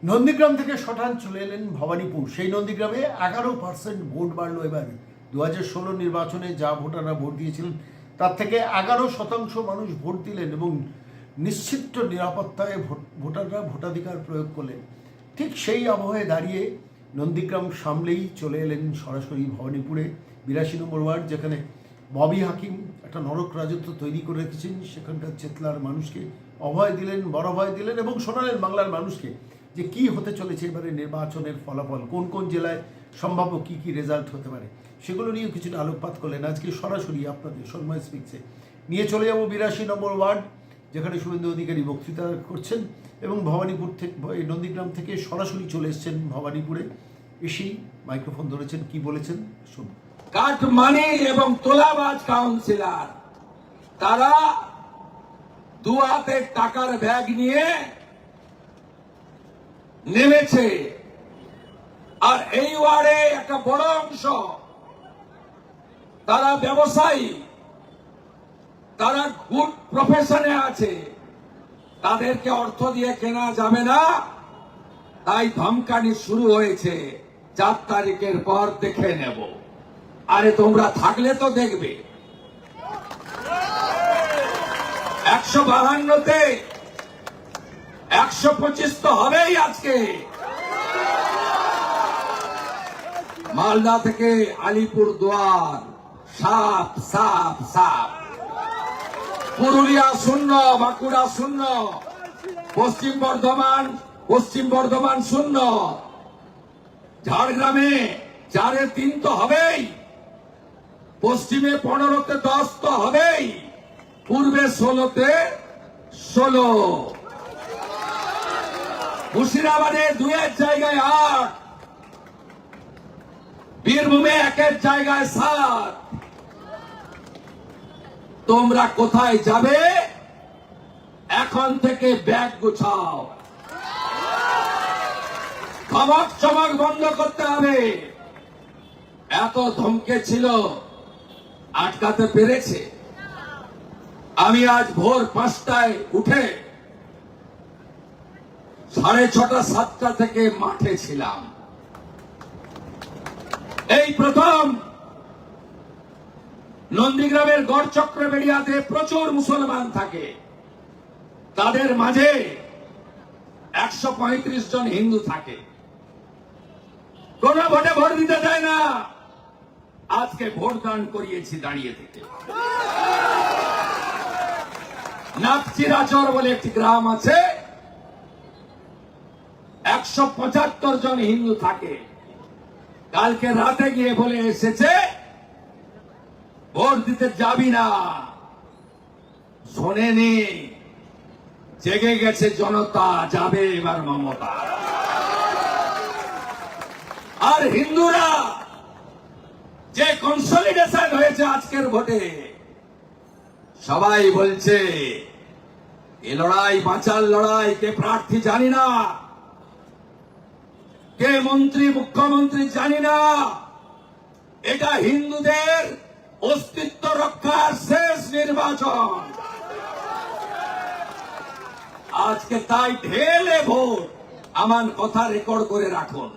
নন্দীগ্রাম থেকে শটান চলে এলেন ভবানীপুর। সেই নন্দীগ্রামে 11% ভোট বাড়ল। এবার 2016 নির্বাচনে যা ভোটাররা ভোট দিয়েছিলেন তার থেকে 11% মানুষ ভোট দিলেন এবং নিশ্চিত নিরাপত্তায় ভোটাররা ভোটাধিকার প্রয়োগ করলেন। ঠিক সেই আবহে দাঁড়িয়ে নন্দীগ্রাম সামলেই চলে এলেন সরাসরি ভবানীপুরে 82 নম্বর ওয়ার্ড, যেখানে ববি হাকিম একটা নরক রাজত্ব তৈরি করে রেখেছেন। সেখানকার চেতলার মানুষকে অভয় দিলেন, বড় ভয় দিলেন এবং শোনালেন বাংলার মানুষকে যে কি হতে চলেছে এবারে নির্বাচনের ফলাফল, কোন কোন জেলায় সম্ভাব্য কি কি রেজাল্ট হতে পারে, সেগুলো নিয়েও কিছুটা আলোকপাত করলেন। আজকে সরাসরি আপনাদের সন্ময় স্পিক্সে নিয়ে চলে যাব 82 নম্বর ওয়ার্ড, যেখানে শুভেন্দু অধিকারী বক্তৃতা করছেন এবং ভবানীপুর থেকে নন্দীগ্রাম থেকে সরাসরি চলে এসছেন ভবানীপুরে, এসেই মাইক্রোফোন ধরেছেন। কি বলেছেন শুনুন। কাটমানি এবং তোলাবাজ কাউন্সিলর তারা দু হাতের টাকার ব্যাগ নিয়ে নেমেছে, আর এই ওয়ার্ডে একটা বড় অংশ তারা ব্যবসায়ী, তারা গুড প্রফেশনে আছে, তাদেরকে অর্থ দিয়ে কেনা যাবে না, তাই ধমকানি শুরু হয়েছে। 4 তারিখের পর দেখে নেব। আরে তোমরা থাকলে তো দেখবে। 152তে 125 তো হবেই আজকে। মালদা থেকে আলিপুরদুয়ার সাপ সাপ সাপ, পুরুলিয়া শূন্য, বাঁকুড়া শূন্য, পশ্চিম বর্ধমান শূন্য, ঝাড়গ্রামে 4-এ 3 তো হবেই, পশ্চিমে 15-তে 10 তো হবেই, পূর্বে 16-তে 16, মুর্শিদাবাদে 2-এর জায়গায় 8, বীরভূমে 1-এর জায়গায় 7। তোমরা কোথায় যাবে? এখন থেকে ব্যাগ গুছাও। ধমক চমক বন্ধ করতে হবে। এত ধমকে ছিল, আটকাতে পেরেছে? আমি আজ ভোর 5টায় উঠে 6:30 7টা থেকে মাঠে ছিলাম। এই প্রথম নন্দীগ্রামের গড়চক্র বেড়িয়াতে প্রচুর মুসলমান থাকে, তাদের মাঝে 135 জন হিন্দু থাকে। কোন ভোটে ভোট দিতে দেয় না। আজকে ভোট দান করিয়েছি দাঁড়িয়ে থেকে। নাকচিরাচর বলে একটি গ্রাম আছে, 175 জন হিন্দু থাকে। কালকে রাতে গিয়ে বলে এসেছে ভোট দিতে যাবি না। শোনেনি, জেগে গেছে জনতা, যাবে এবার মমতা। আর হিন্দুরা যে কনসলিডেশন হয়েছে আজকের ভোটে, সবাই বলছে এ লড়াই বাঁচার লড়াই, কে প্রার্থী জানি না, কে মন্ত্রী মুখ্যমন্ত্রী জানি না, এটা হিন্দুদের অস্তিত্ব রক্ষার শেষ নির্বাচন। আজকে তাই ঢেলে ভোট। আমার কথা রেকর্ড করে রাখুন।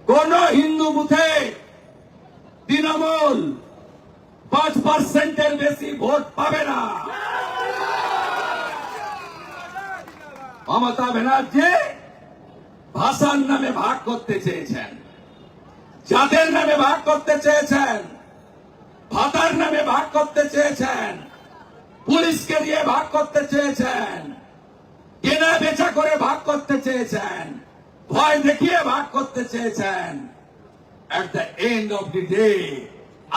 কোন হিন্দু বুথে তৃণমূল 5%-এর বেশি ভোট পাবে না। মমতা ব্যানার্জি ভাষার নামে ভাগ করতে চেয়েছেন, জাতের নামে ভাগ করতে চেয়েছেন, ভাতার নামে ভাগ করতে চেয়েছেন, পুলিশকে দিয়ে ভাগ করতে চেয়েছেন, কেনা বেচা করে ভাগ করতে চেয়েছেন, ভয় দেখিয়ে ভাগ করতে চেয়েছেন। At the end of the day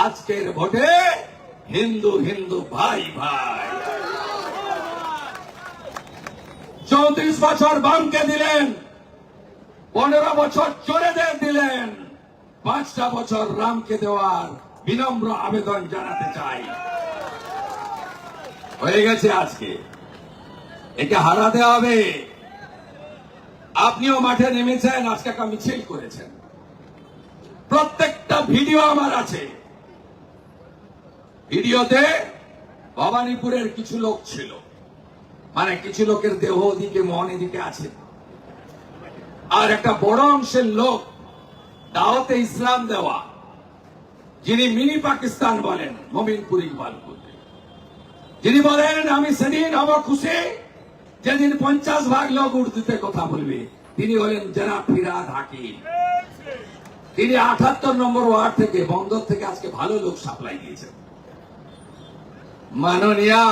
আজকের ভোটে হিন্দু হিন্দু ভাই ভাই। 34 বছর বামকে দিলেন, 15 বছর চোরেদের দিলেন, 5টা বছর রামকে দেওয়ার বিনম্র আবেদন জানাতে চাই। হয়ে গেছে আজকে, একে হারাতে হবে। আপনিও মাঠে নেমেছেন, আজকে একটা মিছিল করেছেন। প্রত্যেকটা ভিডিও আমার আছে। ভিডিওতে ভবানীপুরের কিছু লোক ছিল, মানে কিছু লোকের দেহ ওদিকে মন এদিকে আছে, আর একটা বড় অংশের লোক দাওয়াতে ইসলাম দেওয়া, যিনি মিনি পাকিস্তান বলেন, মোমিনপুর ইকবালপুর, যিনি বলেন আমি সেদিন হব খুশি যেদিন 50 ভাগ লোক উর্দুতে কথা বলবে, তিনি হলেন জনাব ফিরহাদ হাকিম। তিনি 78 নম্বর ওয়ার্ড থেকে, বন্দর থেকে আজকে ভালো লোক সাপ্লাই দিয়েছেন। মাননীয়া,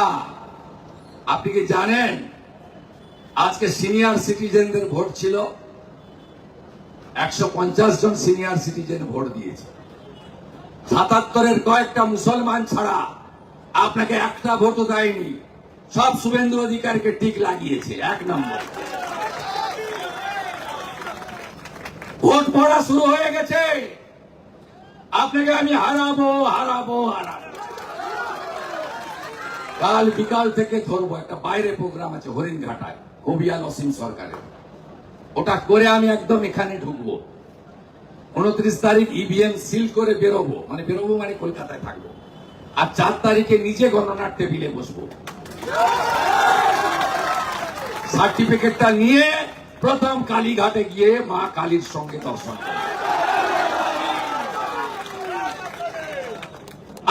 আপনি কি জানেন আজকে সিনিয়র সিটিজেনদের ভোট ছিল? 150 জন সিনিয়র সিটিজেন ভোট দিয়েছে। 77-এর কয়েকটা মুসলমান ছাড়া আপনাকে একটা ভোটও দেয়নি। সব শুভেন্দু অধিকারীকে টিক লাগিয়েছে 1 নম্বর। ভোট পড়া শুরু হয়ে গেছে, আপনাকে আমি হারাবো হারাবো হারাবো। কাল বিকাল থেকে ধরবো, একটা বাইরে প্রোগ্রাম আছে হরিণঘাটায়, কবিয়াল অসীম সরকারের, ওটা করে আমি একদম এখানে ঢুকবো। 29 তারিখ ইভিএম সিল করে বেরোবো, মানে কলকাতায় থাকবো। আর 4 তারিখে নিজে গণনার টেবিলে বসবো, সার্টিফিকেটটা নিয়ে প্রথম কালীঘাটে গিয়ে মা কালীর সঙ্গে দর্শন করব।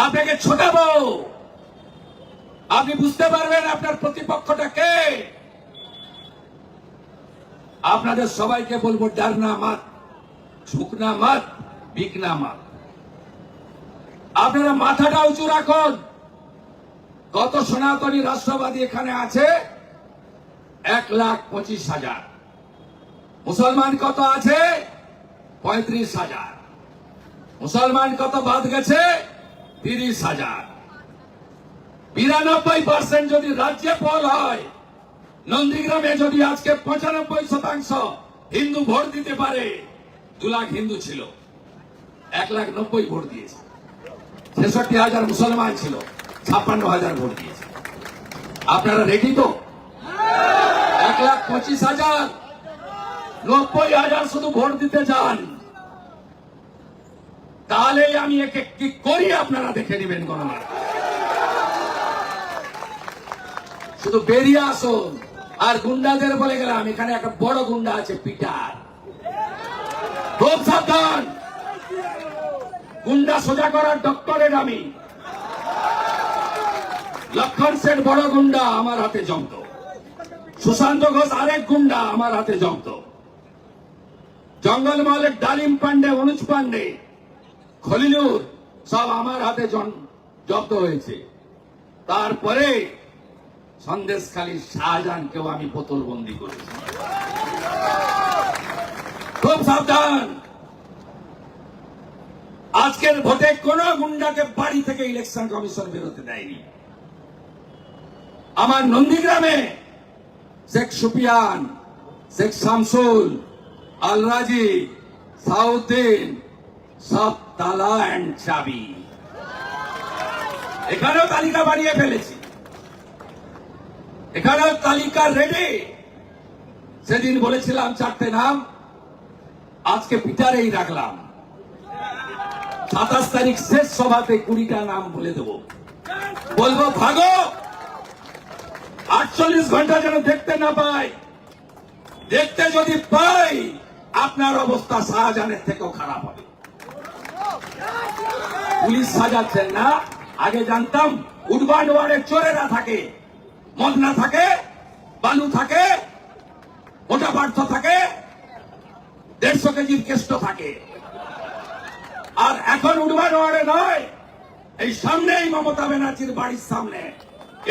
আপনাকে ছোটাবো, আপনি বুঝতে পারবেন আপনার প্রতিপক্ষটা কে। আপনাদের সবাইকে বলবো, ডারনা মত, ঝুঁকনা মত, বিকনা মত। আপনারা মাথাটা উঁচু রাখুন। কত সনাতনী রাষ্ট্রবাদী এখানে আছে? 1,25,000। মুসলমান কত আছে? 35,000। মুসলমান কত বাদ গেছে? 30,000। 92% যদি রাজ্যে পোল হয়, নন্দীগ্রামে যদি আজকে 95% হিন্দু ভোট দিতে পারে, 2 লাখ হিন্দু ছিল, 1,90,000 ভোট দিয়েছে। 66,000 মুসলমান ছিল, 56,000 ভোট দিয়েছে। আপনারা রেডি তো? 1,25,000, 90,000 শুধু ভোট দিতে যান, তাহলেই আমি একে কি করি আপনারা দেখে নেবেন গণনা। শুধু বেরিয়ে আসুন। আর গুন্ডাদের বলে গেলাম, এখানে একটা বড় গুন্ডা আছে পিটার, খুব সাবধান। গুন্ডা সোজা করার ডক্টরেট আমি। লক্ষণ সেন বড় গুন্ডা, আমার হাতে জমত। সুশান্ত ঘোষ আরেক গুন্ডা, আমার হাতে জমত। জঙ্গলমহলের ডালিম পান্ডে, অনুজ পান্ডে, খলিলুর সব আমার হাতে জব্দ হয়েছে। তারপরে সন্দেশখালী শাহজাহানকেও আমি বোতলবন্দি করেছি। খুব সাবধান। আজকের ভোটে কোন গুন্ডাকে বাড়ি থেকে ইলেকশন কমিশন বেরোতে দেয়নি। আমার নন্দীগ্রামে শেখ সুফিয়ান, শেখ শামসুল, আলরাজি, সাউদ্দিন সব তালা অ্যান্ড চাবি। এখানেও তালিকা বানিয়ে ফেলেছি, এখানেও তালিকা রেডি। সেদিন বলেছিলাম 4টে নাম, আজকে পিটারেই রাখলাম। 27 তারিখ শেষ সভাতে 20টা নাম বলে দেব, বলবো ভাগো। 48 ঘন্টা যেন দেখতে না পাই। দেখতে যদি পাই, আপনার অবস্থা শাহজাহানের থেকেও খারাপ হবে। পুলিশ সাজাচ্ছেন না? আগে জানতাম উডবান্ড ওয়ার্ডের চোরেরা থাকে, মদ না থাকে, বালু থাকে, মোটা পার্থ থাকে, 150 কেজির কেষ্ট থাকে। আর এখন উডবান্ড ওয়ার্ডে নয়, এই সামনেই মমতা ব্যানার্জির বাড়ির সামনে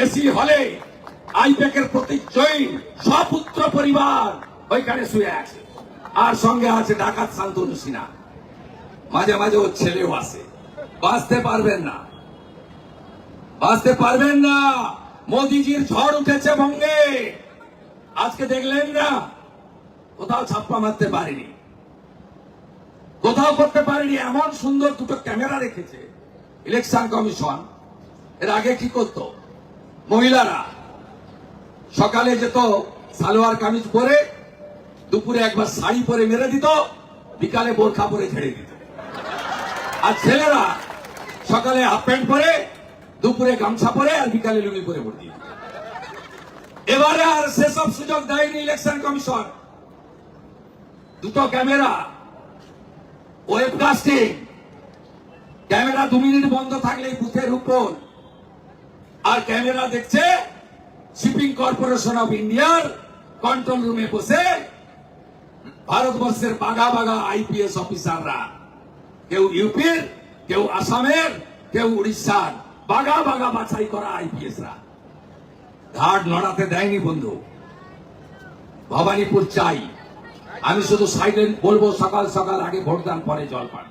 এসি হলে আইপ্যাকের প্রতীক জৈন সপুত্র পরিবার ওইখানে শুয়ে আছে। আর সঙ্গে আছে ডাকাত শান্তনু সিনহা, মাঝে মাঝে ওর ছেলেও আসে। বাঁচতে পারবেন না, বাঁচতে পারবেন না। মোদিজির ঝড় উঠেছে বঙ্গে। আজকে দেখলেন না, কোথাও ছাপ্পা মারতে পারেনি, কোথাও করতে পারেনি। এমন সুন্দর 2টো ক্যামেরা রেখেছে ইলেকশন কমিশন। এর আগে কি করত? মহিলারা সকালে যেত সালোয়ার কামিজ পরে, দুপুরে একবার শাড়ি পরে মেরে দিত, বিকালে বোরখা পরে ছেড়ে দিত। আর ছেলেরা সকালে হাফ প্যান্ট পরে, দুপুরে গামছা পরে, আর বিকালে লুঙ্গি পরে ভোট দিত। এবারে আর সেসব সুযোগ দেয়নি ইলেকশন কমিশন। দুটো ক্যামেরা, ওয়েবকাস্টিং, ক্যামেরা 2 মিনিট বন্ধ থাকলেই বুথের উপর, আর ক্যামেরা দেখছে শিপিং কর্পোরেশন অফ ইন্ডিয়ার কন্ট্রোল রুমে বসে ভারতবর্ষের বাঘা বাঘা আইপিএস অফিসাররা, কেউ ইউপির, কেউ আসামের, কেউ উড়িষ্যার, বাঘা বাঘা বাছাই করা আইপিএসরা ঘাট নড়াতে দেয়নি বন্ধু। ভবানীপুর চাই। আমি শুধু সাইলেন্ট বলবো, সকাল সকাল আগে ভোটদান, পরে জলপান।